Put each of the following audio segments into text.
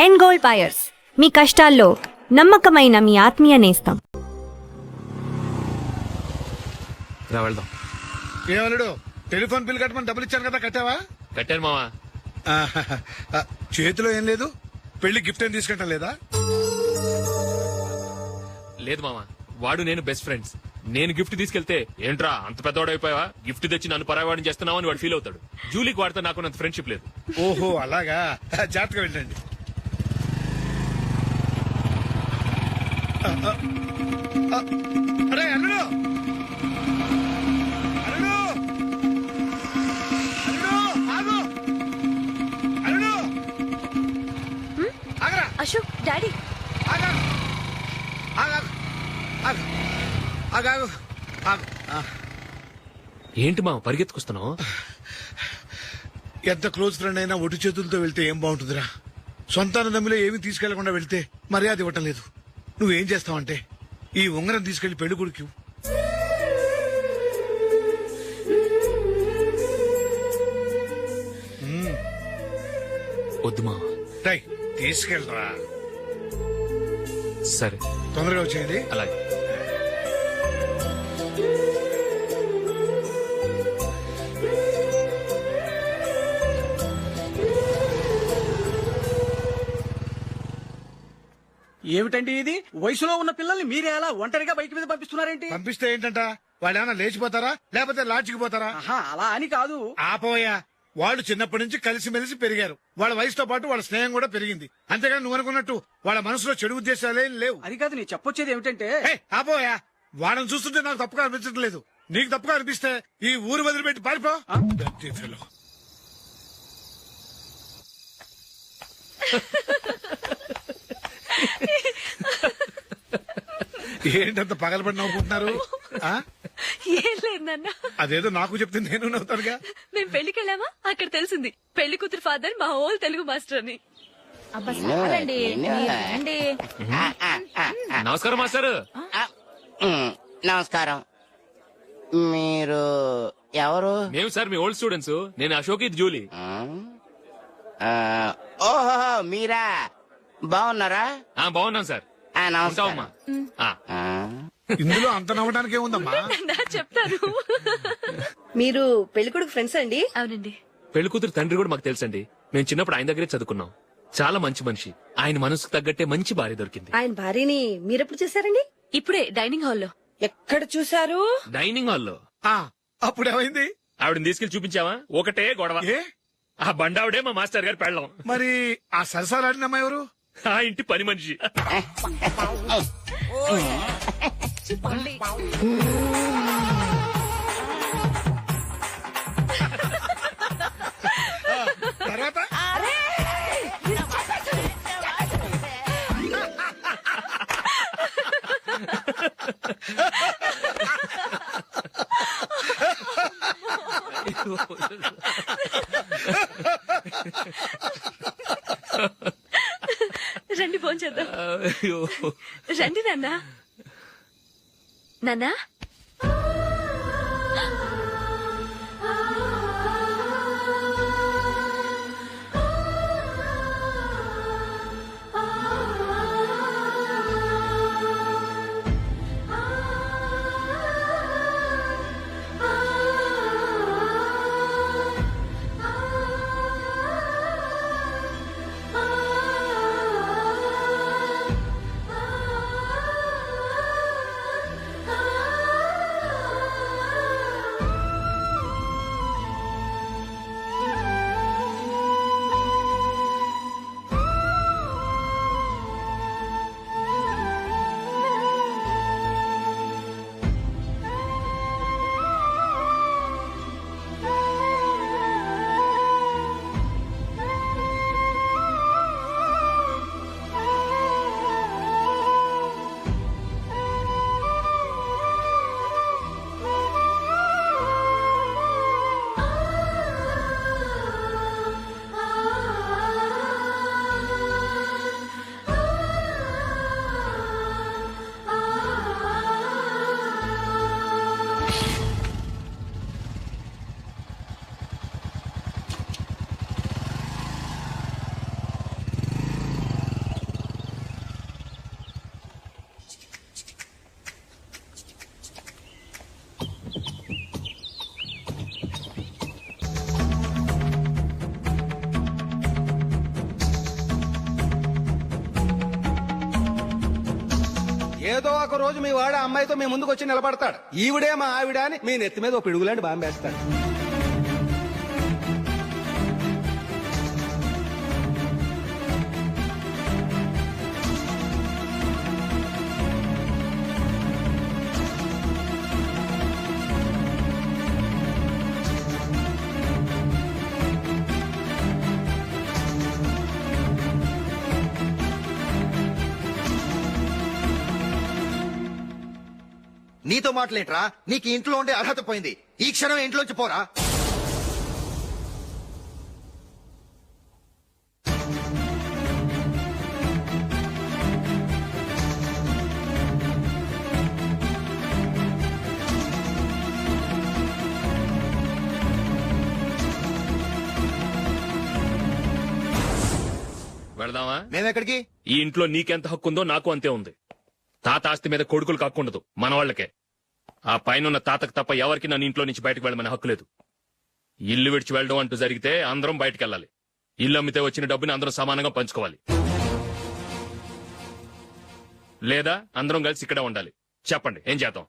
End gold buyers, మీ కష్టాల్లో నమ్మకమైన మీ ఆత్మీయ నేస్తం. వెళ్దాం. ఏమలుడు, టెలిఫోన్ బిల్ కట్టమని డబ్బులు ఇచ్చాను కదా, కట్టావా? కట్టాను మావా. చేతిలో ఏం లేదు, పెళ్లి గిఫ్ట్ ఏం తీసుకుంటా లేదా? లేదు మావా, వాడు నేను బెస్ట్ ఫ్రెండ్స్. నేను గిఫ్ట్ తీసుకెళ్తే ఏంట్రా అంత పెద్దవాడైపోయావా, గిఫ్ట్ తెచ్చి నన్ను పరాయవాడిని చేస్తున్నావు అని వాడు ఫీల్ అవుతాడు. జూలీకి వాడితే నాకు అంత ఫ్రెండ్షిప్ లేదు. ఓహో అలాగా, జాగ్రత్తగా వెళ్ళండి. అరే అల్లుడు, అల్లుడు, అల్లుడు, ఆగు, అల్లుడు, ఆగరా, అశోక్ డాడీ, ఆగా, ఆగా, ఆగు, ఆగాగు, ఆగు. ఏంటి మావ పరిగెత్తుకొస్తున్నావు? ఎంత క్లోజ్ ఫ్రెండ్ అయినా ఒటి చేతులతో వెళ్తే ఏం బాగుంటుందిరా. సొంతాన దమ్మిలో ఏమీ తీసుకెళ్లకుండా వెళ్తే మర్యాద ఇవ్వటం లేదు. నువ్వేం చేస్తావంటే ఈ ఉంగరం తీసుకెళ్లి పెళ్లి కొడుకు వద్దు మావ. తీసుకెళ్ళరా. సరే తొందరగా వచ్చేయండి. అలాగే. ఏమిటండి ఇది? వయసులో ఉన్న పిల్లల్ని మీరే అలా ఒంటరిగా బయట మీద పంపిస్తున్నారేంటి? పంపిస్తే ఏంటంట, వాళ్ళు ఏమైనా లేచిపోతారా లేకపోతే లాడ్జికి పోతారా? ఆహా, అలా అని కాదు. ఆపోయా, వాళ్ళు చిన్నప్పటి నుంచి కలిసిమెలిసి పెరిగారు. వాళ్ళ వయసుతో పాటు వాళ్ళ స్నేహం కూడా పెరిగింది. అంతేగాని నువ్వు అనుకున్నట్టు వాళ్ళ మనసులో చెడు ఉద్దేశాలేం లేవు. అది కాదు, నేను చెప్పొచ్చేది ఏమిటంటే, ఆపోయా, వాళ్ళని చూస్తుంటే నాకు తప్పుగా అనిపించడం లేదు. నీకు తప్పుగా అనిపిస్తే ఈ ఊరు వదిలిపెట్టి పారిపో. ఏంటంత పగలబడి నవ్వుకుంటున్నారు? ఏం లేదు నాన్న, అదేదో నాకు చెప్తే నేను నవ్వుతానుగా. మేము పెళ్లికి వెళ్ళామా, అక్కడ తెలిసింది పెళ్లి కూతురు ఫాదర్ మా హోల్ తెలుగు మాస్టర్ అని. నమస్కారం మాస్టర్. నమస్కారం. మీరు ఎవరు? మేము సార్ మీ ఓల్డ్ స్టూడెంట్స్. నేను అశోక్, ఇది జూలీ. ఓహో మీరా, బాగున్నారా? బాగున్నాం సార్. నమస్కారం. ఇందులో అంత నవ్వడానికి ఏముందమ్మా? చెప్తాను. మీరు పెళ్లికొడుకు ఫ్రెండ్స్ అండి? అవునండి. పెళ్లి కూతురు తండ్రి కూడా మాకు తెలుసండి. మేము చిన్నప్పుడు ఆయన దగ్గరే చదువుకున్నాం. చాలా మంచి మనిషి. ఆయన మనసుకు తగ్గట్టే మంచి భార్య దొరికింది. ఆయన భార్యని మీరెప్పుడు చూసారండి? ఇప్పుడే డైనింగ్ హాల్లో. ఎక్కడ చూసారు? డైనింగ్ హాల్లో. అప్పుడేమైంది? ఆవిడని తీసుకెళ్లి చూపించావా? ఒకటే గొడవ. ఆ బండావిడే మా మాస్టర్ గారు పెళ్ళం. మరి ఆ సరసాలాడినమ్మా ఎవరు? ఆ ఇంటి పని మనిషి. తర్వాత రండి ఫోన్ చేద్దాం. రండి నాన్న. నాన్నా, ఏదో ఒక రోజు మీ వాడు ఆ అమ్మాయితో మీ ముందుకు వచ్చి నిలబడతాడు. ఈవిడే మా ఆవిడ అని మీ నెత్తి మీద ఓ పిడుగులాంటి బాంబేస్తాడు. నీతో మాటలేంట్రా? నీకు ఇంట్లో ఉండే అర్హత పోయింది. ఈ క్షణం ఇంట్లోంచి పోరా. వెళదామా? మేమెక్కడికి? ఈ ఇంట్లో నీకెంత హక్కు ఉందో నాకు అంతే ఉంది. తాత ఆస్తి మీద కొడుకులు కాకుండదు, మన వాళ్ళకే. ఆ పైన తాతకు తప్ప ఎవరికి నన్ను ఇంట్లో నుంచి బయటకు వెళ్ళమని హక్కు లేదు. ఇల్లు విడిచి వెళ్ళడం అంటూ జరిగితే అందరం బయటకు వెళ్ళాలి. ఇల్లు అమ్మితే వచ్చిన డబ్బుని అందరం సమానంగా పంచుకోవాలి. లేదా అందరం కలిసి ఇక్కడే ఉండాలి. చెప్పండి, ఏం చేద్దాం?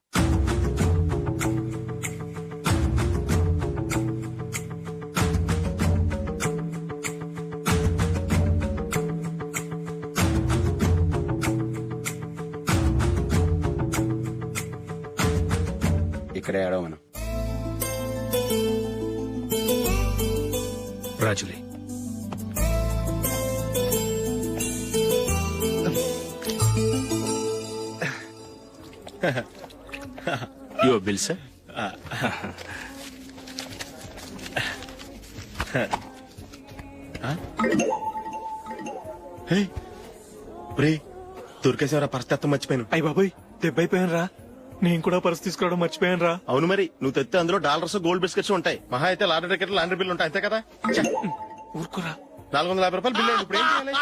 ఇక్కడే ఏడవను. రాజులే, యువర్ బిల్ సార్. దొరికేసేవరా? పరిస్థితి మర్చిపోయాను. అయ్య బాబాయ్, దెబ్బైపోయాను రా. నేను కూడా పర్స్ తీసుకురావడం మర్చిపోయాను రా. అవును మరి, నువ్వు తెస్తే అందులో డాలర్స్, గోల్డ్ బిస్కెట్స్ ఉంటాయి. మహా అయితే లాటరీ టికెట్, లాండ్రీ బిల్లు ఉంటాయి, అంతే కదా. ఊరుకోరా. 450 రూపాయలు బిల్లు. ఇప్పుడు ఏం చేయాలి?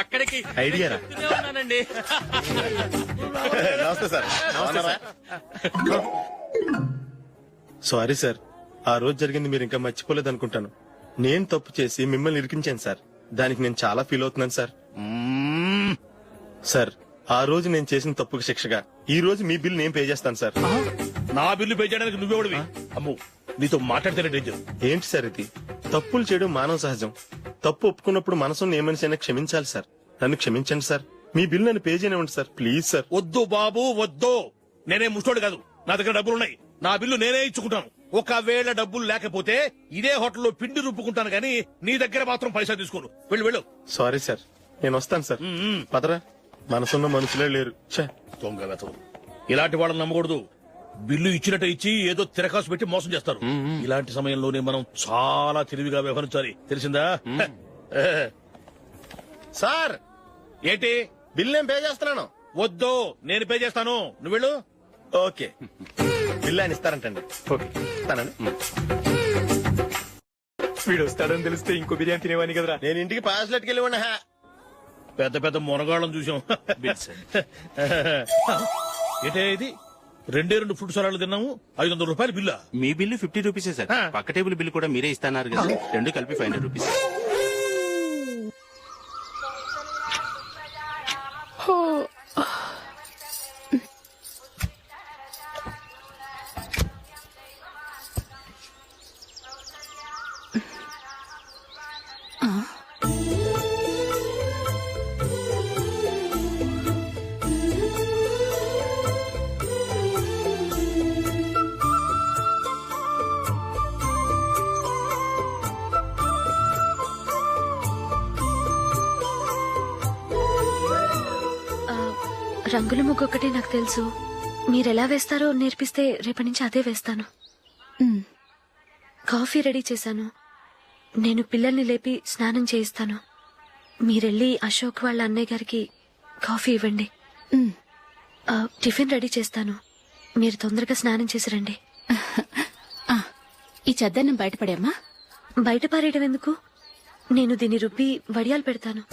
అక్కడికి ఐడియా రా. ఉన్నానండి. నమస్తే సార్. సారీ సార్, ఆ రోజు జరిగింది మీరు ఇంకా మర్చిపోలేదు అనుకుంటాను. నేను తప్పు చేసి మిమ్మల్ని ఇరికించాను సార్. దానికి నేను చాలా ఫీల్ అవుతున్నాను సార్. సార్, ఆ రోజు నేను చేసిన తప్పుకు శిక్షగా ఈ రోజు మీ బిల్ నేను పే చేస్తాను సార్. నా బిల్లు పే చేయడానికి నువ్వెవడివి? అమ్మో, నీతో మాట్లాడితేనే డేంజర్. ఏంటి సార్ ఇది? తప్పులు చేయడం మానవ సహజం. తప్పు ఒప్పుకున్నప్పుడు మనసును ఏ మనిషి అయినా క్షమించాలి సార్. నన్ను క్షమించండి సార్. మీ బిల్ నన్ను పే చేయనివ్వండి సార్, ప్లీజ్ సార్. వద్దు బాబు, వద్దు. నేనే ముష్టోడు కాదు, నా దగ్గర డబ్బులున్నాయి. నా బిల్లు నేనే ఇచ్చుకుంటాను. ఒకవేళ డబ్బులు లేకపోతే ఇదే హోటల్లో పిండి రుబ్బుకుంటాను గానీ నీ దగ్గర మాత్రం పైసా తీసుకోను. వెళ్ళు వెళ్ళు. సారీ సార్, నేను వస్తాను సార్. పదరా, మనసున్న మనుషులే లేరు. దొంగ వెతవు. ఇలాంటి వాళ్ళని నమ్మకూడదు. బిల్లు ఇచ్చినట్టు ఇచ్చి ఏదో తిరకాసు పెట్టి మోసం చేస్తారు. ఇలాంటి సమయంలోనే మనం చాలా తెలివిగా వ్యవహరించాలి, తెలిసిందా? సార్, ఏంటి? బిల్ నేను పే చేస్తున్నాను. వద్దు, నేను పే చేస్తాను, నువ్వు వెళ్ళు. ఓకే, బిల్ ఆయన ఇస్తారంటండి. ఓకే, ఇస్తానండి. వీడు వస్తాడని తెలిస్తే ఇంకో బిర్యానీ తినేవాని కదరా. నేను ఇంటికి పాస్లెట్కి వెళ్ళి ఉన్నా. పెద్ద పెద్ద మునగాళ్ళం చూసాం. ఏంటే ఇది? 2 ఫుడ్ సలాడ్లు తిన్నాము, 500 రూపాయలు బిల్లా? మీ బిల్లు 50 రూపీసే సార్. పక్క టేబుల్ బిల్లు కూడా మీరే ఇస్తున్నారు కదా, రెండు కలిపి 500 రూపీస్. రంగుల ముగ్గు ఒకటే నాకు తెలుసు. మీరెలా వేస్తారో నేర్పిస్తే రేపటి నుంచి అదే వేస్తాను. కాఫీ రెడీ చేశాను. నేను పిల్లల్ని లేపి స్నానం చేయిస్తాను. మీరెళ్ళి అశోక్ వాళ్ళ అన్నయ్య గారికి కాఫీ ఇవ్వండి. టిఫిన్ రెడీ చేస్తాను. మీరు తొందరగా స్నానం చేసి రండి. ఈ చెద్దన్నం బయటపడేమ్మా. బయట పారేయడం ఎందుకు? నేను దీన్ని రుబ్బి వడియాలు పెడతాను.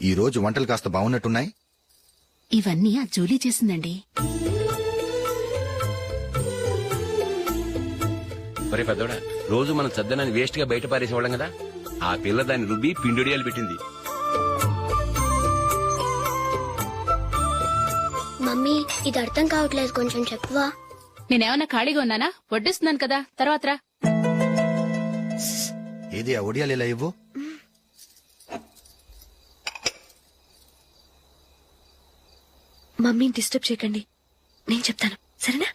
ఈ రోజు వంటలు కాస్త బాగున్నట్టున్నాయి. ఇవన్నీ ఆ జూలీ చేసిందండి. ఒరే పెద్దోడా, రోజు మనం చద్దనాన్ని వేస్ట్ గా బయట పారేసేవాళ్ళం కదా, ఆ పిల్ల దాన్ని రుబ్బి పిండిడియాలు పెట్టింది. మమ్మీ ఇది అర్థం కావట్లేదు, కొంచెం చెప్పువా. నేనేమన్నా ఖాళీగా ఉన్నానా? వడ్డిస్తున్నాను కదా, తర్వాత రా. ఏది ఆ ఒడియాలు ఇలా ఇవ్వు. మమ్మీని డిస్టర్బ్ చేయకండి, నేను చెప్తాను, సరేనా?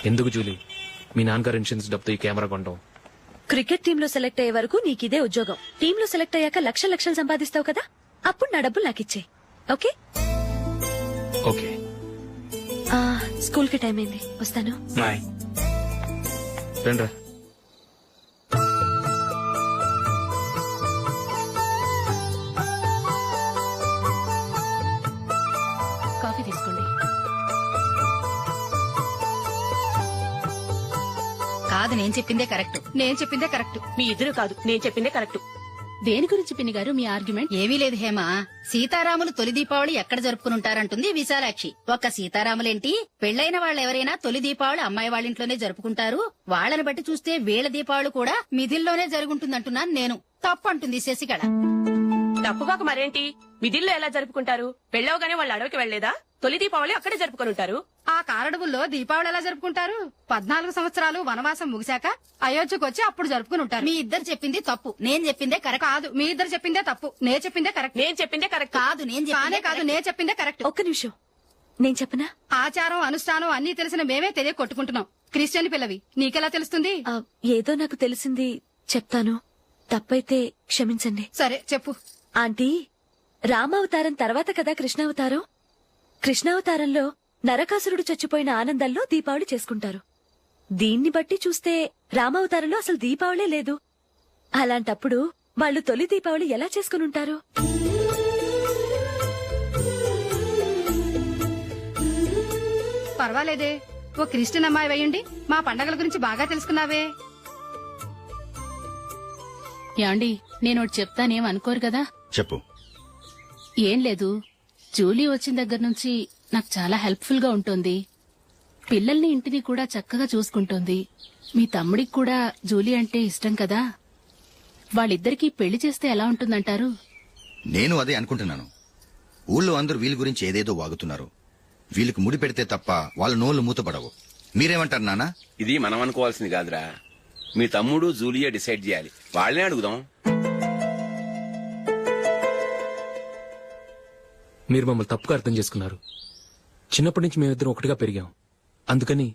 ఎందుకు జూలీ మీ నాన్నగారు ఇన్సూరెన్స్ డబ్బుతో ఈ కెమెరా కొనడం? క్రికెట్ టీమ్ లో సెలెక్ట్ అయ్యే వరకు నీకిదే ఉద్యోగం. టీమ్ లో సెలెక్ట్ అయ్యాక లక్షలు లక్షలు సంపాదిస్తావు కదా, అప్పుడు నా డబ్బులు నాకిచ్చే. ఓకే? ఓకే. స్కూల్ కి టైం అయింది, వస్తాను. బాయ్. రండ్రా. కాఫీ తీసుకోండి. కాదు, నేను చెప్పిందే కరెక్ట్. నేను చెప్పిందే కరెక్ట్. మీ ఇద్దరు కాదు, నేను చెప్పిందే కరెక్ట్. దేని గురించి పిన్ని గారు మీ ఆర్గ్యుమెంట్? ఏమీ లేదు హేమ. సీతారాములు తొలి దీపావళి ఎక్కడ జరుపుకుంటారంటుంది విశాలాక్షి. ఒక్క సీతారాములేంటి, పెళ్లైన వాళ్ళెవరైనా తొలి దీపావళి అమ్మాయి వాళ్ళింట్లోనే జరుపుకుంటారు. వాళ్ళని బట్టి చూస్తే వీళ్ళ దీపావళి కూడా మిథిల్లోనే జరుగుంటుందంటున్నాను నేను. తప్పు అంటుంది శశికళ. తప్పుగాక మరేంటి, మిథిల్లో ఎలా జరుపుకుంటారు? పెళ్ళవగానే వాళ్ళు అడవికి వెళ్లేదా? తొలి దీపావళి అక్కడే జరుపుకొని ఉంటారు. ఆ కారడవుల్లో దీపావళి ఎలా జరుపుకుంటారు? 14 సంవత్సరాలు వనవాసం ముగిశాక అయోధ్యకు వచ్చి అప్పుడు జరుపుకుని ఉంటారు. మీ ఇద్దరు చెప్పింది తప్పు, నేను చెప్పిందే కరెక్ట్. కాదు, మీ ఇద్దరు చెప్పిందే తప్పు, నేను చెప్పిందే కరెక్ట్. నేను చెప్పిందే కరెక్ట్. కాదు, నేను చెప్పిందే కరెక్ట్. ఒక్క నిమిషం, నేను చెప్పనా? ఆచారం అనుష్ఠానం అన్ని తెలిసిన మేమే తెలియ కొట్టుకుంటున్నాం. క్రిస్టియన్ పిల్లవి, నీకెలా తెలుస్తుంది? ఏదో నాకు తెలిసింది చెప్తాను, తప్పైతే క్షమించండి. సరే చెప్పు. ఆంటీ, రామావతారం తర్వాత కదా కృష్ణావతారం. కృష్ణావతారంలో నరకాసురుడు చచ్చిపోయిన ఆనందంలో దీపావళి చేసుకుంటారు. దీన్ని బట్టి చూస్తే రామావతారంలో అసలు దీపావళే లేదు. అలాంటప్పుడు వాళ్ళు తొలి దీపావళి ఎలా చేసుకునుంటారు? పర్వాలేదే, ఓ క్రిస్టియన్ అమ్మాయి అయ్యుండి మా పండగల గురించి బాగా తెలుసుకున్నావే. యాండి, నేను చెప్తానేం అనుకోరు కదా? చెప్పు. ఏం లేదు, జూలీ వచ్చిన దగ్గర నుంచి నాకు చాలా హెల్ప్ఫుల్ గా ఉంటుంది. పిల్లల్ని ఇంటిని కూడా చక్కగా చూసుకుంటోంది. మీ తమ్ముడికి కూడా జూలీ అంటే ఇష్టం కదా. వాళ్ళిద్దరికీ పెళ్లి చేస్తే ఎలా ఉంటుందంటారు? నేను అదే అనుకుంటున్నాను. ఊళ్ళో అందరూ వీళ్ళ గురించి ఏదేదో వాగుతున్నారు. వీళ్ళకి ముడి పెడితే తప్ప వాళ్ళ నోళ్లు మూతపడవు. మీరేమంటారు నాన్న? ఇది మనం అనుకోవాల్సింది కాదురా, మీ తమ్ముడు జూలియా డిసైడ్ చేయాలి. వాళ్ళనే అడుగుదాం. మీరు మమ్మల్ని తప్పుగా అర్థం చేసుకున్నారు. చిన్నప్పటి నుంచి మేమిద్దరం ఒకటిగా పెరిగాం. అందుకని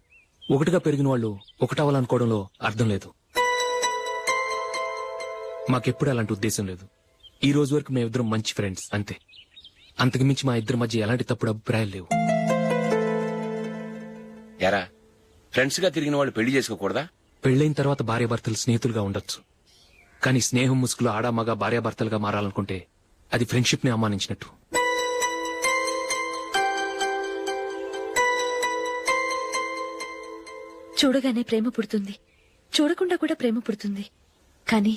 ఒకటిగా పెరిగిన వాళ్ళు ఒకటవ్వాలనుకోవడంలో అర్థం లేదు. మాకెప్పుడు అలాంటి ఉద్దేశం లేదు. ఈ రోజు వరకు మేమిద్దరం మంచి ఫ్రెండ్స్ అంతే. అంతకుమించి మా ఇద్దరి మధ్య ఎలాంటి తప్పుడు అభిప్రాయాలు లేవు. ఎరా, ఫ్రెండ్స్ గా తిరిగిన వాళ్ళు పెళ్లి చేసుకోకూడదా? పెళ్లైన తర్వాత భార్యాభర్తలు స్నేహితులుగా ఉండొచ్చు. కానీ స్నేహం ముసుగులో ఆడామగా భార్యాభర్తలుగా మారాలనుకుంటే అది ఫ్రెండ్షిప్ ని అవమానించినట్టు. చూడగానే ప్రేమ పుడుతుంది, చూడకుండా కూడా ప్రేమ పుడుతుంది. కానీ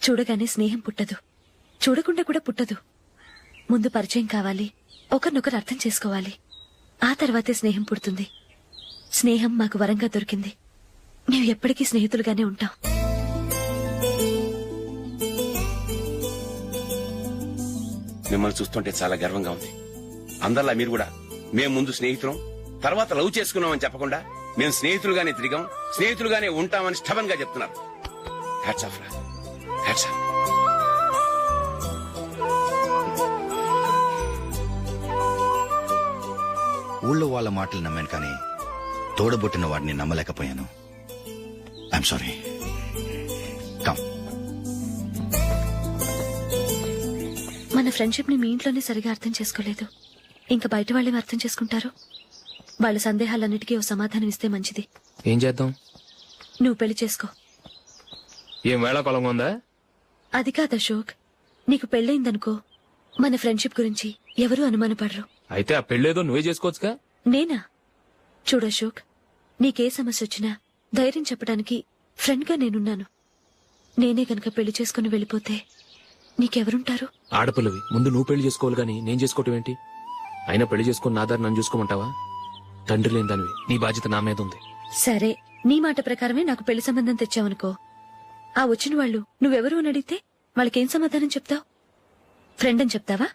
చూడగానే స్నేహం పుట్టదు, చూడకుండా కూడా పుట్టదు. ముందు పరిచయం కావాలి, ఒకరినొకరు అర్థం చేసుకోవాలి. ఆ తర్వాతే స్నేహం పుడుతుంది. స్నేహం మాకు వరంగా దొరికింది. మేము ఎప్పటికీ స్నేహితులుగానే ఉంటాం. మిమ్మల్ని చూస్తుంటే చాలా గర్వంగా ఉంది. అందరిలా మీరు కూడా మేము ముందు స్నేహితులం, తర్వాత లవ్ చేసుకున్నామని చెప్పకుండా మేము స్నేహితులుగానే తిరిగాం, స్నేహితులుగానే ఉంటామని స్టబన్ గా చెప్తున్నారు. హ్యాట్స్ ఆఫ్ రా, హ్యాట్స్ ఆఫ్. ఊళ్ళో వాళ్ళ మాటలు నమ్మాను కానీ తోడబుట్టిన వాడిని నమ్మలేకపోయాను. I'm sorry. కమ్. మన ఫ్రెండ్షిప్ ని మీ ఇంట్లోనే సరిగా అర్థం చేసుకోలేదు. ఇంకా బయట వాళ్ళేం అర్థం చేసుకుంటారు? వాళ్ళ సందేహాలన్నిటికీ ఓ సమాధానం ఇస్తే మంచిది. ఏం చేద్దాం? నువ్వు పెళ్లి చేసుకో. ఏం వేళాకొలంగా ఉందా? అది కాదు అశోక్, నీకు పెళ్ళయిందనుకో మన ఫ్రెండ్షిప్ గురించి ఎవరూ అనుమానపడరు. అయితే ఆ పెళ్ళేదో నువ్వే చేసుకోవచ్చుగా. నేనా? చూడు అశోక్, నీకే సమస్య వచ్చినా ధైర్యం చెప్పడానికి ఫ్రెండ్ గా నేనున్నాను. నేనే గనక పెళ్లి చేసుకుని వెళ్ళిపోతే నీకెవరుంటారు? ఆడపిల్లవి ముందు నువ్వు పెళ్లి చేసుకోవాలి గానీ నేను చేసుకోవటం ఏంటి? అయినా పెళ్లి చేసుకుని నా దారి నన్ను చూసుకోమంటావా? తండ్రి లేని దానివి, నీ బాధ్యత నా మీద ఉంది. సరే, నీ మాట ప్రకారమే నాకు పెళ్లి సంబంధం తెచ్చావనుకో. ఆ వచ్చిన వాళ్ళు నువ్వెవరు అని అడిగితే వాళ్ళకేం సమాధానం చెప్తావు? ఫ్రెండ్ అని చెప్తావా?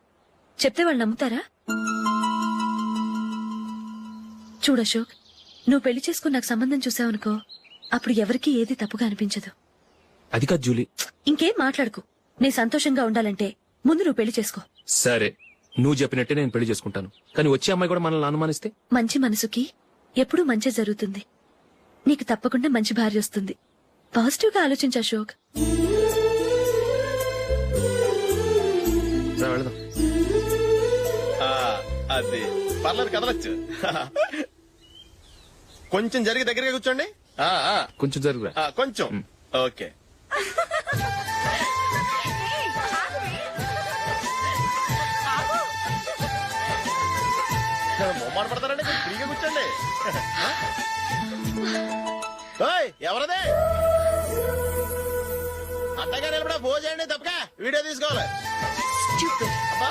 చెప్తే వాళ్ళు నమ్ముతారా? చూడు అశోక్, నువ్వు పెళ్లి చేసుకుని నాకు సంబంధం చూసావనుకో, అప్పుడు ఎవరికీ ఏది తప్పుగా అనిపించదు. అది కాదు జూలీ. ఇంకేం మాట్లాడుకు. నేను సంతోషంగా ఉండాలంటే ముందు నువ్వు పెళ్లి చేసుకో. సరే, నువ్వు చెప్పినట్టే నేను పెళ్లి చేసుకుంటాను. కానీ వచ్చే అమ్మాయి కూడా మనల్ని అనుమానిస్తే? మంచి మనసుకి ఎప్పుడూ మంచి జరుగుతుంది. నీకు తప్పకుండా మంచి భార్య వస్తుంది. పాజిటివ్ గా ఆలోచించు అశోక్. రా, వెళదాం. అది పర్లేదు, కదలొచ్చు. కొంచెం జరిగి దగ్గరగా కూర్చోండి. కొంచెం జరుగురా. కొంచెం. ఓకే. మొమ్మాట పడతారండి, కొంచెం ఫ్రీగా కూర్చోండి. ఓయ్, ఎవరదే? అట్టగా నిలబడా భోజనండి, తప్పగా వీడియో తీసుకోవాలి. అబ్బా.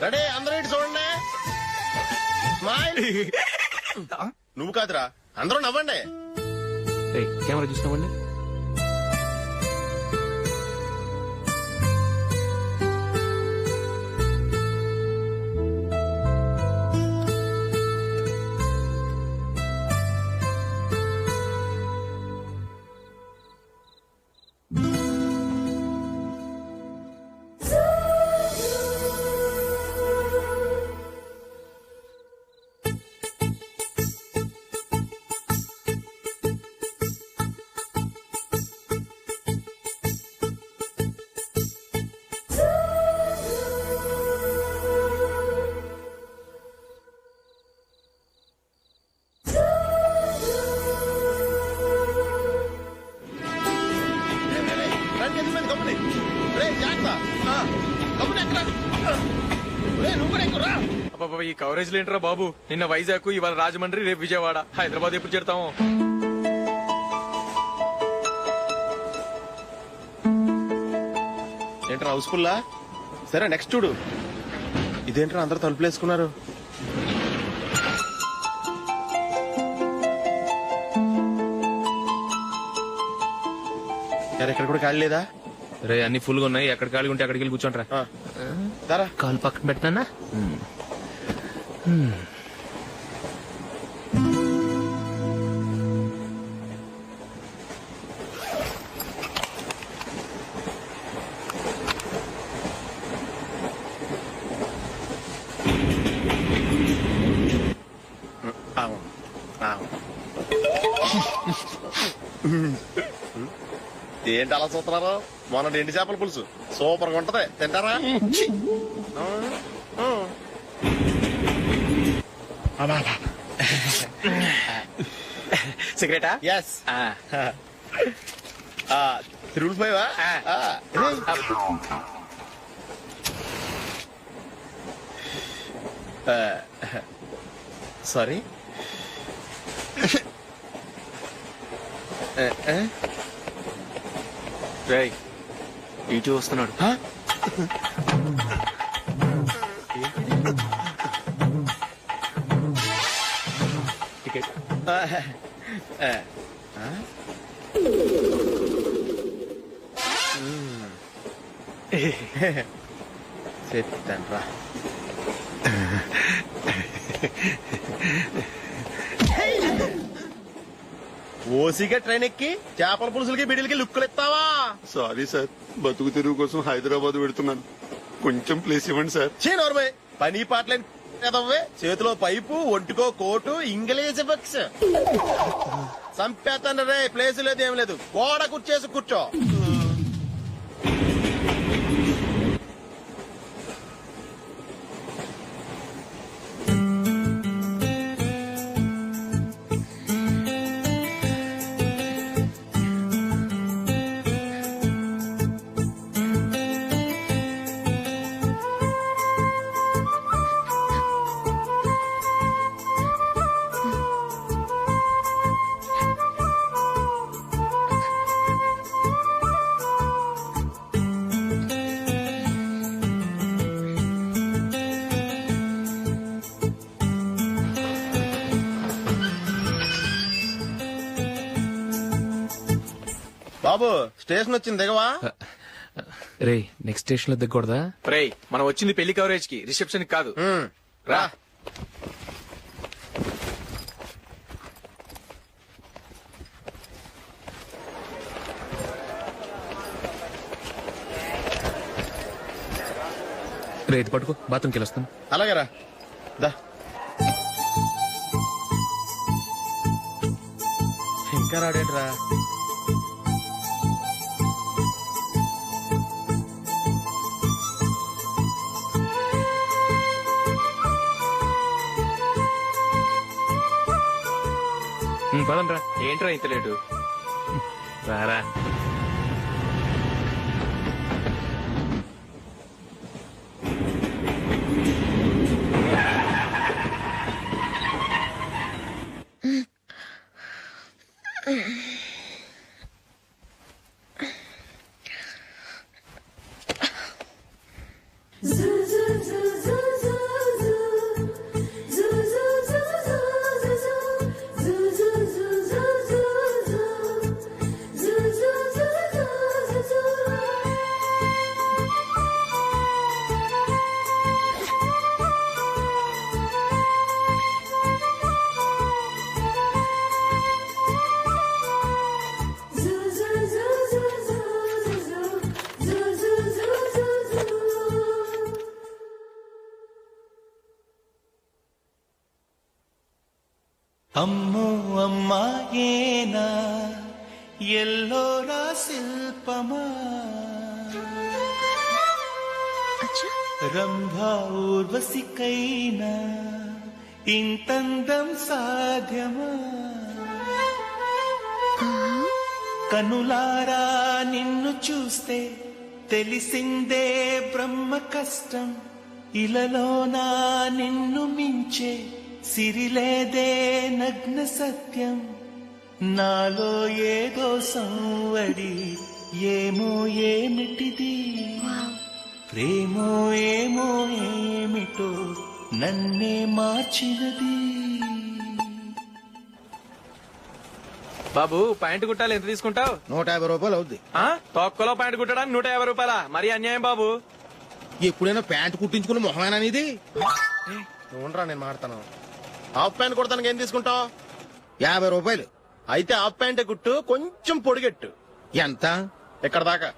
రెడీ, అందరూ ఇటు చూడండి. స్మైల్. నువ్వు కాదురా, అందరూ నవ్వండి. కెమెరా చూసినావండి. ఈ కవరేజ్ లేంట్రా బాబు. నిన్న వైజాగ్, ఇవాళ రాజమండ్రి, రేపు విజయవాడ. హైదరాబాద్ ఎప్పుడు చేరుతాము? ఏంట్రా హౌస్ఫుల్లా? సరే, నెక్స్ట్ చూడు. ఇదేంట్రా అందరూ తలుపులు వేసుకున్నారు? ఎక్కడ కూడా ఖాళీ లేదా? రే, అన్ని ఫుల్ గా ఉన్నాయి. ఎక్కడ ఖాళీ ఉంటే అక్కడికి వెళ్ళి కూర్చోంటారా. కాలు పక్కన పెట్టినా. ఏంటి అలా చూస్తున్నారు? మొన్న ఎండి చేపల పులుసు సూపర్ గా ఉంటది, తింటారా? సిగరెటా? ఎస్. తిరుగుపోయావా? సారీ. రేయ్, ఇటు వస్తున్నాడు. టికెట్. చెప్తాను రా. ఓసిగా ట్రైన్ ఎక్కి చేపల పులుసులకి బిడిలకి లుక్కులు ఇస్తావా? సారీ సార్, బతుకు తెరువు కోసం హైదరాబాద్ పెడుతున్నాను. కొంచెం ప్లేస్ ఇవ్వండి సార్. నోర్మే, పని పాటలేని చేతిలో పైపు, ఒంటికో కోటు, ఇంగ్లీష్ బుక్స్. సంపేతండ్రి రే, ప్లేస్ లేదు ఏం లేదు, గోడ కుర్చేసి కూర్చో. బాబు స్టేషన్ వచ్చింది దిగవా? రే నెక్స్ట్ స్టేషన్ లో దిగకూడదా? రేయ్ మనం వచ్చింది పెళ్లి కవరేజ్ కి, రిసెప్షన్ కి కాదు. రా. రే ఇది పట్టుకో, బాత్రూమ్కి వెళ్ళొస్తాను. అలాగే రా. దా. ఇంకా రాడేట్రా? పదండ్రా. ఏంట్రా ఇంత లేటు? రారా. అమ్మో అమ్మాయేనా ఎల్లోరా శిల్పమా రంభా ఊర్వశికైనా ఇంతందం సాధ్యమా కనులారా నిన్ను చూస్తే తెలిసిందే బ్రహ్మ కష్టం ఇలలోనా నిన్ను మించే సిరిలేదే నగ్న సత్యం నాలో ఏదో సంవడి ఏమో ఏమిటిది ప్రేమో ఏమో ఏమిటో నన్నే మార్చినది. బాబు ప్యాంటు కుట్టాలి, ఎంత తీసుకుంటావు? 150 రూపాయలు అవుద్ది. తొక్కలో ప్యాంటు కుట్టడానికి 150 రూపాయలా? మరి అన్యాయం బాబు. ఎప్పుడైనా ప్యాంటు కుట్టించుకుని మొహమేనా ఇది? ఉండరా నేను మాడతాను. హాఫ్ ప్యాంట్ కుడతానికి ఏం తీసుకుంటావు? 50 రూపాయలు. అయితే హాఫ్ ప్యాంటే కుట్టు, కొంచెం పొడిగెట్టు. ఎంత? ఎక్కడ దాకా?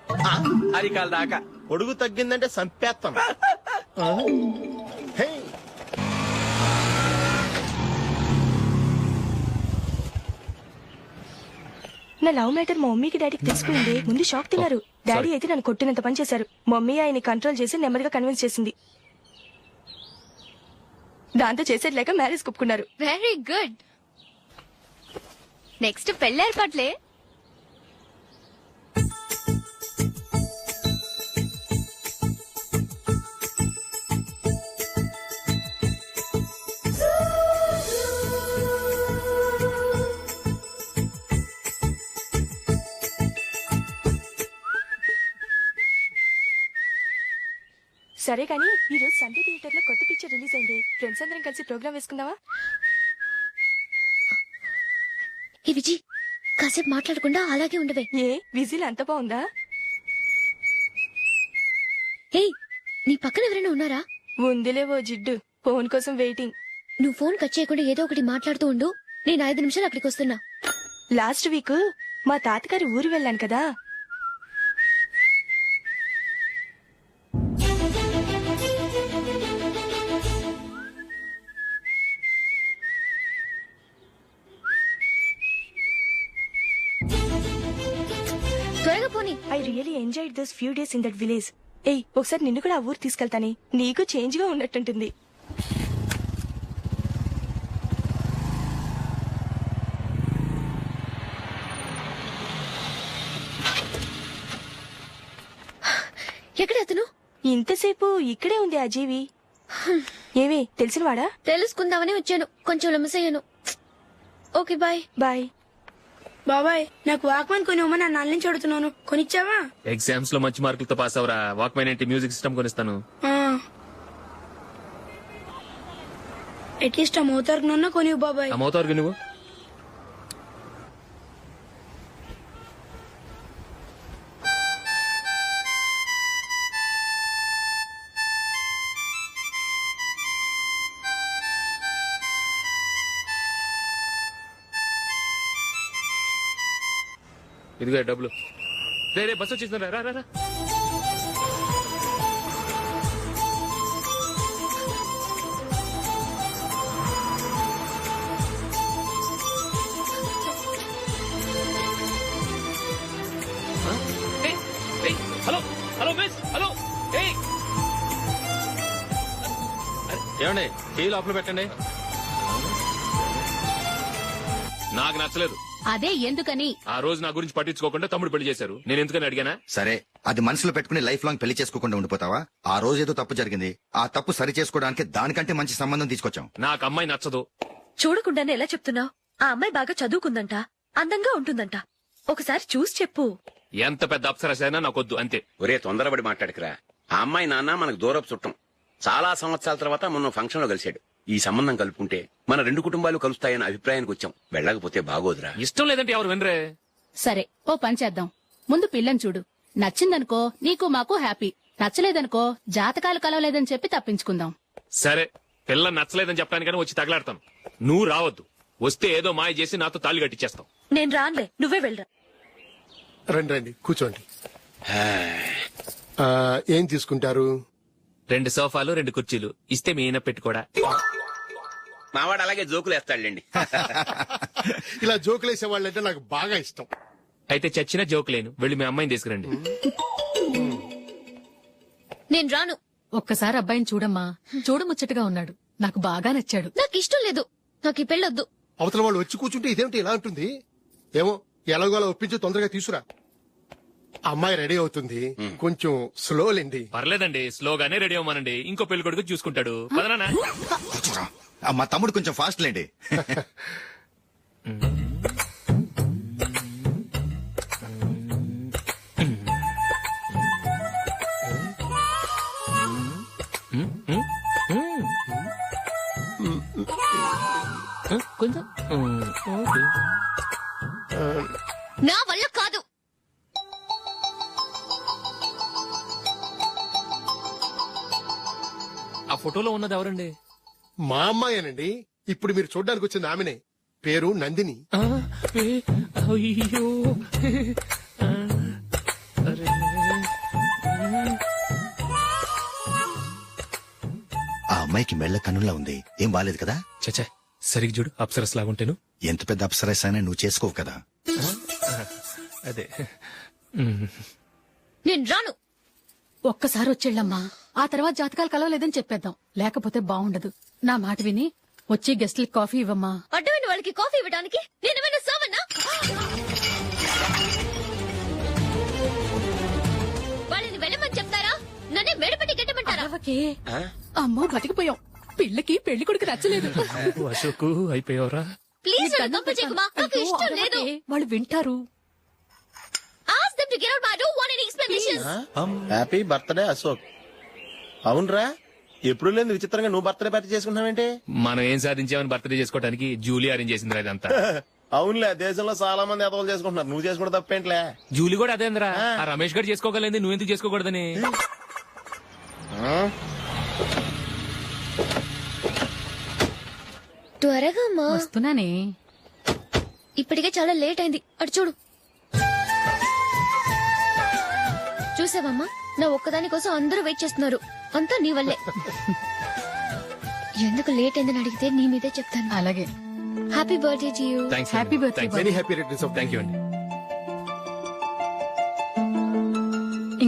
అరికాల దాకా. పొడుగు తగ్గిందంటే సంపేస్తాం. నా లవ్ మ్యాటర్ మా మమ్మీకి డాడీకి తెలిసిపోయింది. ముందు షాక్ తిన్నారు. డాడీ అయితే నన్ను కొట్టినంత పని చేశారు. మమ్మీ ఆయన్ని కంట్రోల్ చేసి నెమ్మదిగా కన్విన్స్ చేసింది. దాంతో చేసేది లేక మ్యారేజ్ ఒప్పుకున్నారు. Very good. నెక్స్ట్ పెళ్లి ఏర్పాట్లే. సరే కానీ ఈ రోజు సండే థియేటర్ లో కొత్త పిక్చర్ రిలీజ్ అయింది. ఫ్రెండ్స్ అందరం కలిసి ప్రోగ్రామ్ వేసుకుందావా? ఏ విజి, కాసేపు మాట్లాడకుండా అలాగే ఉండవే. ఏ విజిల్ అంత బాగుందా? హే, నీ పక్కన ఎవరైనా ఉన్నారా? ఉందిలే ఓ జిడ్డు, ఫోన్ కోసం వెయిటింగ్. నువ్వు ఫోన్ కట్ చేయకుండా ఏదో ఒకటి మాట్లాడుతూ ఉండు. నేను 5 నిమిషాలు అక్కడికి వస్తున్నా. లాస్ట్ వీక్ మా తాతగారి ఊరు వెళ్ళాను కదా, త్వరగా పోనీ. I really enjoyed this few days in that village. ఏయ్ ఒకసారి నిన్ను కూడా ఆ ఊరు తీసుకెళ్తానే, నీకు చేంజ్ గా ఉన్నట్టుంటుంది. ఎక్కడ అతను? ఇంతసేపు ఇక్కడే ఉంది ఆ జీవి. ఏవే తెలిసినవాడా? తెలుసుకుందామని వచ్చాను, కొంచెం లెమసయ్యాను. Okay bye. బాయ్. బాబాయ్ నాకు వాక్మన్ కొనివ్వమని నా నాన్న నుంచి అడుగుతున్నాను, కొనిచ్చావా? ఎగ్జామ్స్ లో మంచి మార్కులతో పాస్ అవరా, వాక్మెన్ ఏంటి మ్యూజిక్ సిస్టమ్ కొనిస్తాను. అట్లీస్ట్ ఆ మోతార్కు నన్న కొనివ్వు బాబాయ్. అమ్మవుతారు నువ్వు. ఇదిగో డబ్బులు. రే బస్ వచ్చేసిందా, రా రా రా. Hello hello miss, hello. ఏమండి టీ లోపల పెట్టండి. నాకు నచ్చలేదు. అదే ఎందుకని? ఆ రోజు నా గురించి పట్టించుకోకుండా తమ్ముడు పెళ్లి చేశారు. నేను ఎందుకని అడిగానా? సరే అది మనసులో పెట్టుకుని లైఫ్ లాంగ్ పెళ్లి చేసుకోకుండా ఉండిపోతావా? ఆ రోజు ఏదో తప్పు జరిగింది, ఆ తప్పు సరి చేసుకోవడానికి దానికంటే మంచి సంబంధం తీసుకొచ్చాం. నాకు అమ్మాయి నచ్చదు. చూడకుండానే ఎలా చెప్తున్నావు? ఆ అమ్మాయి బాగా చదువుకుందంట, అందంగా ఉంటుందంట. ఒకసారి చూసి చెప్పు. ఎంత పెద్ద అప్సరసైనా నాకొద్దు అంతే. ఒరే తొందరపడి మాట్లాడకురా. ఆ అమ్మాయి నాన్న మనకు దూరపు చుట్టం. చాలా సంవత్సరాల తర్వాత మొన్న ఫంక్షన్ లో కలిశాడు. ఈ సంబంధం కలుపుకుంటే మన రెండు కుటుంబాలు కలుస్తాయన్న అభిప్రాయానికి వచ్చాం. వెళ్ళకపోతే బాగోదురా. ఇష్టం లేదంటే ఎవరు వినరే. సరే ఓ పని చేద్దాం, ముందు పిల్లని చూడు. నచ్చిందనుకో నీకు మాకు హ్యాపీ, నచ్చలేదనుకో జాతకాలు కలవలేదని చెప్పి తప్పించుకుందాం. సరే పిల్ల నచ్చలేదని చెప్పడానికని వచ్చి తగలాడతాను. నువ్వు రావద్దు. వస్తే ఏదో మాయ చేసి నాతో తాళి కట్టించేస్తావు. నేను రానులే, నువ్వే వెళ్ళరా. రండి రండి కూర్చోండి. ఏం తీసుకుంటారు? 2 సోఫాలు 2 కుర్చీలు ఇస్తే మీ ఈయన పెట్టుకోడా. మావాడు అలాగే జోకులు వేస్తాడులేండి. ఇలా జోకులు వేసే వాళ్ళంటే నాకు బాగా ఇష్టం. అయితే చచ్చిన జోక్ లేను, వెళ్ళి మీ అమ్మాయిని తీసుకురండి. నేను రాను. ఒక్కసారి అబ్బాయిని చూడమ్మా, చూడముచ్చటగా ఉన్నాడు, నాకు బాగా నచ్చాడు. నాకు ఇష్టం లేదు, నాకు ఈ పెళ్ళొద్దు. అవతల వాళ్ళు వచ్చి కూర్చుంటే ఇదేమిటి ఇలా ఉంటుంది? ఏమో ఎలాగోలా ఒప్పించి తొందరగా తీసుకురా. అమ్మాయి రెడీ అవుతుంది, కొంచెం స్లో లేండి. పర్లేదండి, స్లోగానే రెడీ అవ్వమనండి. ఇంకో పెళ్లి కొడుకు చూసుకుంటాడు. పదనా. మా తమ్ముడు కొంచెం ఫాస్ట్ లేండి. కొంచెం నా వల్ల కాదు. ఆ ఫోటోలో ఉన్నది ఎవరండి? మా అమ్మాయేనండి. ఇప్పుడు మీరు చూడడానికి వచ్చింది ఆమెనే. పేరు నందిని. అయ్యో ఆ అమ్మాయికి మెళ్ళ కన్నులా ఉంది, ఏం బాలేదు కదా? చచ్చా సరిగ్గా చూడు, అప్సరస్ లాగుంటేను. ఎంత పెద్ద అప్సరస్ అయినా నువ్వు చేసుకోవు కదా. అదే. నేను రాను. ఒక్కసారి వచ్చేళ్ళమ్మా, ఆ తర్వాత జాతకాలు కలవలేదని చెప్పేద్దాం, లేకపోతే బాగుండదు. నా మాట విని వచ్చి గెస్ట్లకి కాఫీ ఇవ్వమ్మా. అడ్డమైన వాళ్ళకి కాఫీ ఇవ్వడానికి నేనేమైనా సోమన్నా? వాళ్ళని వెళ్ళమని చెప్తారా, నన్నే మేడపట్టి గెట్టమంటారా? అమ్మో బతికిపోయాం, పిల్లకి పెళ్లి కొడుకు నచ్చలేదు. అశోక్ అయిపోయావరా? ప్లీజ్ తప్పు చేయకుమా, నాకు ఇష్టం లేదు. వాళ్ళు వింటారు. Ask them to get out, but I don't want any explanations. Happy birthday Ashok. అవునరా, ఎప్పుడు లేదు విచిత్రంగా నువ్వు బర్త్డే పార్టీ చేసుకుంటావేంటి? మనం ఏం సాధించామని బర్త్డే చేసుకోవడానికి జూలీ అరేంజ్ చేసింది ఇదంతా. అవునులే, దేశంలో చాలా మంది ఎదవలు చేసుకుంటున్నారు, నువ్వు చేసుకుంటే తప్పేంట్లే. జూలీ కూడా అదేంద్రా, ఆ రమేష్ గారు చేసుకోగలేదు, నువ్వెందుకు చేసుకోకూడదని. త్వరగా అమ్మా. వస్తున్నానే. ఇప్పటికే చాలా లేట్ అయింది, అటు చూడు. చూసావమ్మా, నా ఒక్కదాని కోసం అందరూ వెయిట్ చేస్తున్నారు, అంతా నీ వల్లే. ఎందుకు లేట్ అయిందని అడిగితే నీ మీదే చెప్తాను. అలాగే. Happy birthday to you. Happy birthday. Very happy returns of. Thank you అండి.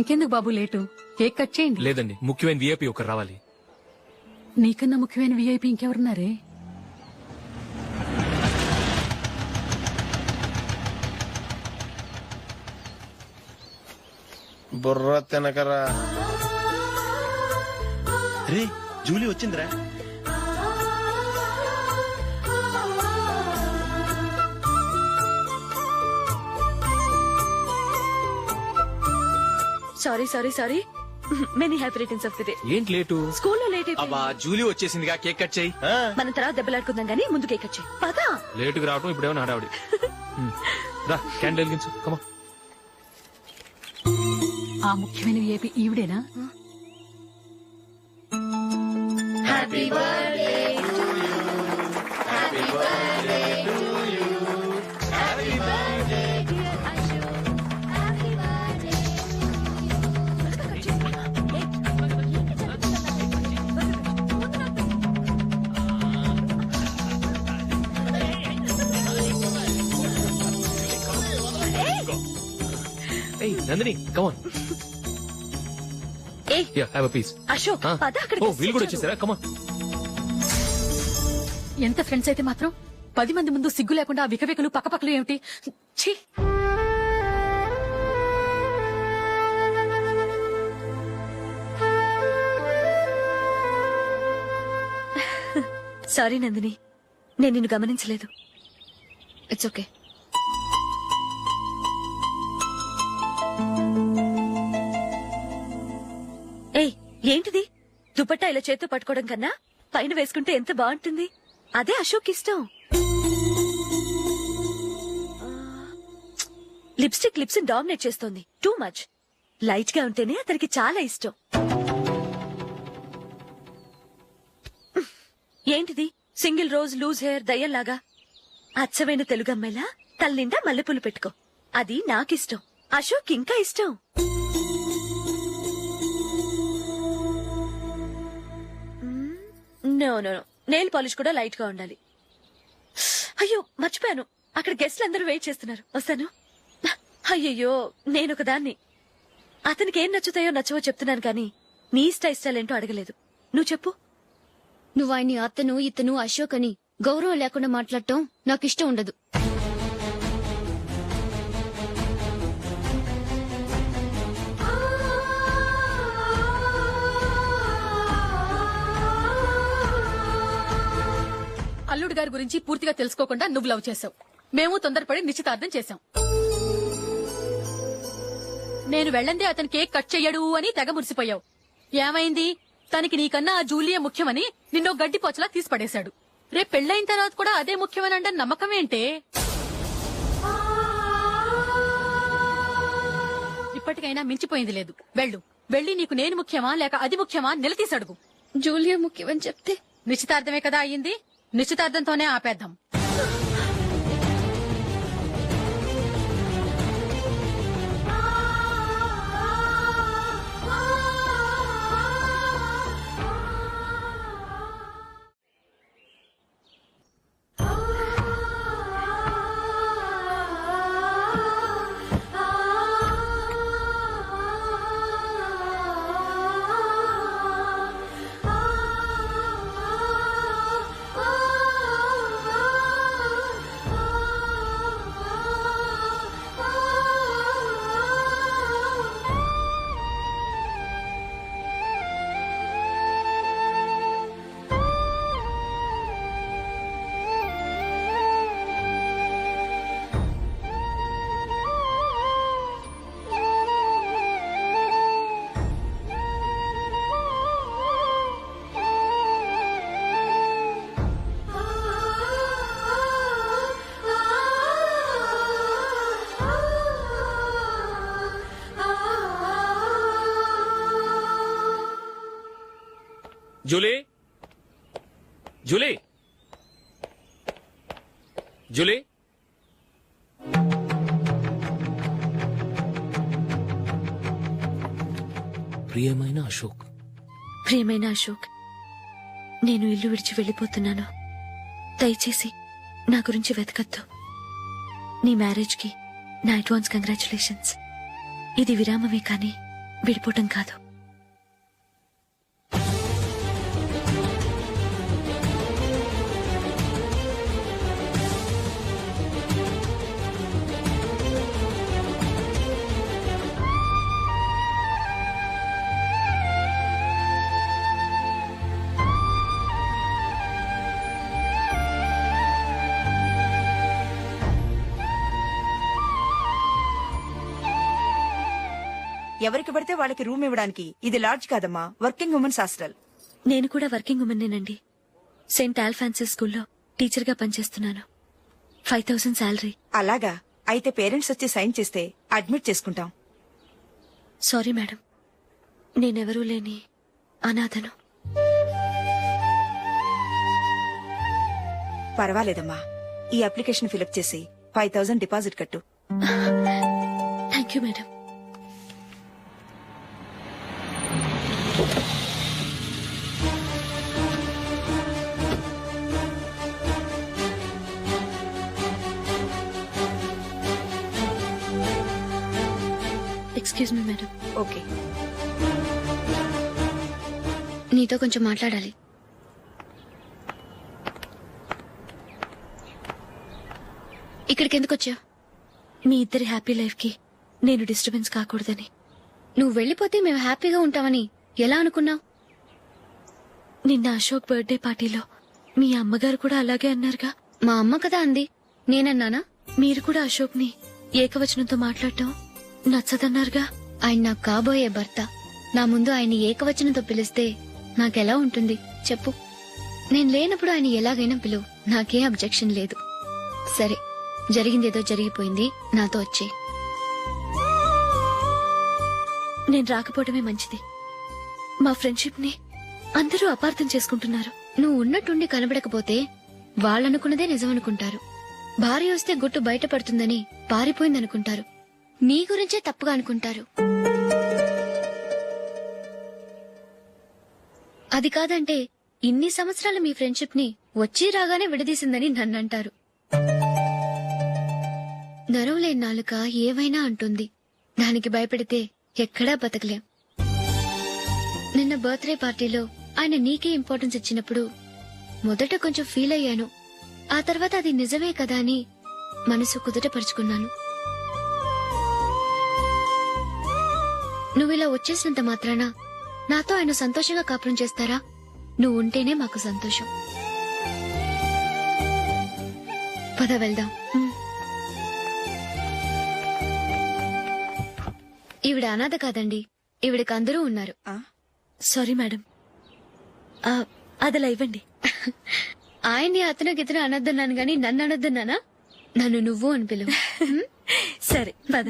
ఇంకెందుకు బాబు లేటు, కేక్ కట్ చేయండి. లేదండి, ముఖ్యమైన విఐపి ఒకరు రావాలి. నీకన్నా ముఖ్యమైన విఐపి ఇంకెవరున్నారే? బుర్ర తినకరా. రే జూలీ వచ్చిందిరా. Sorry sorry sorry, many happy returns of the day. ఏంటి లేటు? స్కూల్లో లేట్ అబ్బా అయిపోయింది. జూలీ వచ్చేసిందిగా, కేక్ కట్ చేయి. మనం తర్వాత దెబ్బలాడుకుందాం గానీ ముందు కేక్ వచ్చాయి. పదా లేటుగా రావడం ఇప్పుడేమో హడావిడి. రా క్యాండిల్ వెలిగించు, కమా. ఆ ముఖ్యమైన విఐపి ఈవిడేనా? Happy birthday to you, happy birthday to you, happy birthday dear Ashok, happy birthday. ఏయ్ నందిని, కమాన్. ఏయ్ yeah, have a piece. Ashok పద అక్కడికి. ఓ వీళ్ళు కూడా వచ్చేసారా? కమాన్. ఎంత ఫ్రెండ్స్ అయితే మాత్రం 10 మంది ముందు సిగ్గు లేకుండా ఆ వికవికలు పక్కపక్కలు ఏమిటి? ఛీ! సారీ నందిని, నేను నిన్ను గమనించలేదు. It's okay. ఏయ్ ఏంటిది? దుపట్టా ఇలా చేత్తో పట్టుకోవడం కన్నా పైన వేసుకుంటే ఎంత బాగుంటుంది. అదే అశోక్ ఇష్టం. లిప్స్టిక్ లిప్స్ డామినేట్ చేస్తోంది. Too much. లైట్ గా ఉంటేనే అతనికి చాలా ఇష్టం. ఏంటిది? సింగిల్ రోజ్ లూజ్ హెయిర్ దయ్యంలాగా. అచ్చమైన తెలుగు అమ్మాయిలా తల్లిండా మల్లెపూలు పెట్టుకో. అది నాకిష్టం. అశోక్ ఇంకా ఇష్టం. No no no, nail polish కూడా లైట్ గా ఉండాలి. అయ్యో మర్చిపోయాను, అక్కడ గెస్ట్లు అందరూ వెయిట్ చేస్తున్నారు. వస్తాను. అయ్యయ్యో నేనొక దాన్ని. అతనికి ఏం నచ్చుతాయో నచ్చవో చెప్తున్నాను కానీ నీ ఇష్టాలేంటో అడగలేదు. నువ్వు చెప్పు. నువ్వు ఆయన్ని అతను ఇతను అశోక్ అని గౌరవం లేకుండా మాట్లాడటం నాకు ఇష్టం ఉండదు. అల్లుడు గారి గురించి పూర్తిగా తెలుసుకోకుండా నువ్వు లవ్ చేసావు. మేము తొందరపడి నిశ్చితార్థం చేశాం. నేను వెళ్ళందే అతను కేక్ కట్ చెయ్యడు అని తెగ మురిసిపోయావు. ఏమైంది? తనకి నీకన్నా ఆ జూలియే ముఖ్యమని నిన్నో గడ్డి పోచలా తీసిపడేశాడు. రేపు పెళ్ళైన తర్వాత కూడా అదే ముఖ్యమని అంటే నమ్మకం ఏంటే? ఇప్పటికైనా మించిపోయింది లేదు. వెళ్ళి నీకు నేను ముఖ్యమా లేక అది ముఖ్యమా నిలదీసి అడుగు. జూలియా ముఖ్యమని చెప్తే నిశ్చితార్థమే కదా అయ్యింది. నిశ్చితార్థంతోనే ఆపేద్దాం. Julie, Julie, Julie. ప్రియమైన అశోక్. ప్రియమైన అశోక్, నేను ఇల్లు విడిచి వెళ్ళిపోతున్నాను. దయచేసి నా గురించి వెతకద్దు. నీ మ్యారేజ్ కి నా అడ్వాన్స్ కంగ్రాచులేషన్స్. ఇది విరామమే కానీ విడిపోవటం కాదు. ఎవరికి పడితే వాళ్ళకి రూమ్ ఇవ్వడానికి ఇది లాడ్జ్ కాదమ్మా, వర్కింగ్ ఉమెన్స్ హాస్టల్. నేను కూడా వర్కింగ్ ఉమెన్నేనండి. సెయింట్ ఆల్ఫాన్సిస్ స్కూల్లో టీచర్గా పనిచేస్తున్నాను. 5,000 శాలరీ. అలాగా? అయితే పేరెంట్స్ వచ్చి సైన్ చేస్తే అడ్మిట్ చేసుకుంటాం. సారీ మేడం, నేనెవరూ లేని అనాథను. పర్వాలేదమ్మా, ఈ అప్లికేషన్ ఫిలప్ చేసి 5,000 డిపాజిట్ కట్టు. Thank you madam. Excuse me madam. Okay. నీతో కొంచెం మాట్లాడాలి. ఇక్కడికి ఎందుకు వచ్చావు? మీ ఇద్దరి హ్యాపీ లైఫ్ కి నేను డిస్టర్బెన్స్ కాకూడదని. నువ్వు వెళ్ళిపోతే మేము హ్యాపీగా ఉంటామని ఎలా అనుకున్నావు? నిన్న అశోక్ బర్త్డే పార్టీలో మీ అమ్మగారు కూడా అలాగే అన్నారుగా. మా అమ్మ కదా అంది, నేనన్నానా? మీరు కూడా అశోక్ ని ఏకవచనంతో మాట్లాడటం నచ్చదన్నారుగా. ఆయన నాకు కాబోయే భర్త. నా ముందు ఆయన ఏకవచనంతో పిలిస్తే నాకెలా ఉంటుంది చెప్పు? నేను లేనప్పుడు ఆయన ఎలాగైనా పిలువు, నాకేం అబ్జెక్షన్ లేదు. సరే, జరిగిందేదో జరిగిపోయింది, నాతో వచ్చే. నేను రాకపోవడమే మంచిది. మా ఫ్రెండ్షిప్ ని అందరూ అపార్థం చేసుకుంటున్నారు. నువ్వు ఉన్నట్టుండి కనబడకపోతే వాళ్ళనుకున్నదే నిజమనుకుంటారు. భార్య వస్తే గుట్టు బయటపడుతుందని పారిపోయిందనుకుంటారు. నీ గురించే తప్పుగా అనుకుంటారు. అది కాదంటే ఇన్ని సంవత్సరాలు మీ ఫ్రెండ్షిప్ ని వచ్చి రాగానే విడదీసిందని నన్నంటారు. నరవలేని నాలుక ఏవైనా అంటుంది. దానికి భయపడితే ఎక్కడా బతకలేం. నిన్న బర్త్డే పార్టీలో ఆయన నీకే ఇంపార్టెన్స్ ఇచ్చినప్పుడు మొదట కొంచెం ఫీల్ అయ్యాను. ఆ తర్వాత అది నిజమే కదా అని మనసు కుదుటపరుచుకున్నాను. నువ్విలా వచ్చేసినంత మాత్రాన నాతో ఆయన సంతోషంగా కాపురం చేస్తారా? నువ్వు ఉంటేనే మాకు సంతోషం. పద వెళ్దాం. ఈవిడ అనాథ కాదండి, ఈవిడకి అందరూ ఉన్నారు. సారీ మేడం, అదలా ఇవ్వండి. ఆయన్ని అతను గితను అనొద్దన్నాను గాని నన్ను అనొద్దన్నానా? నన్ను నువ్వు అని పిలువు. సరే పద.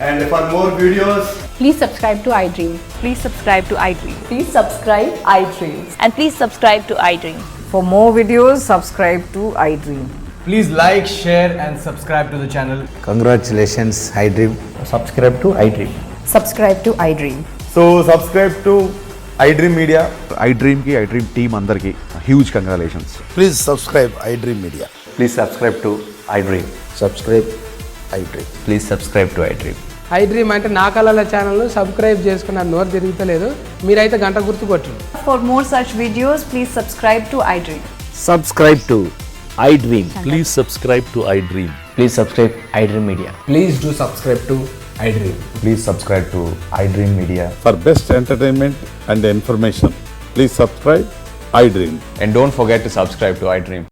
And for more videos, please subscribe to iDream. Please subscribe to iDream. Please subscribe iDream. And please subscribe to iDream. For more videos, subscribe to iDream. please like, share and subscribe to the channel. Congratulations, iDream. Subscribe to iDream. Subscribe to iDream. So subscribe to iDream Media. iDream ki iDream team andarki huge congratulations. Please subscribe iDream Media. Please subscribe to iDream. Subscribe iDream. Please subscribe to iDream. iDream అంటే నా కళల channel subscribe చేసుకున్న నోరు తిరుగుతలేదు. మీరైతే గంట గుర్తు కొట్టండి. For more such videos, please subscribe to iDream. Subscribe to iDream. Please subscribe to iDream. Please subscribe iDream Media. Please do subscribe to iDream. Please subscribe to iDream Media. For best entertainment and information, please subscribe iDream. And don't forget to subscribe to iDream.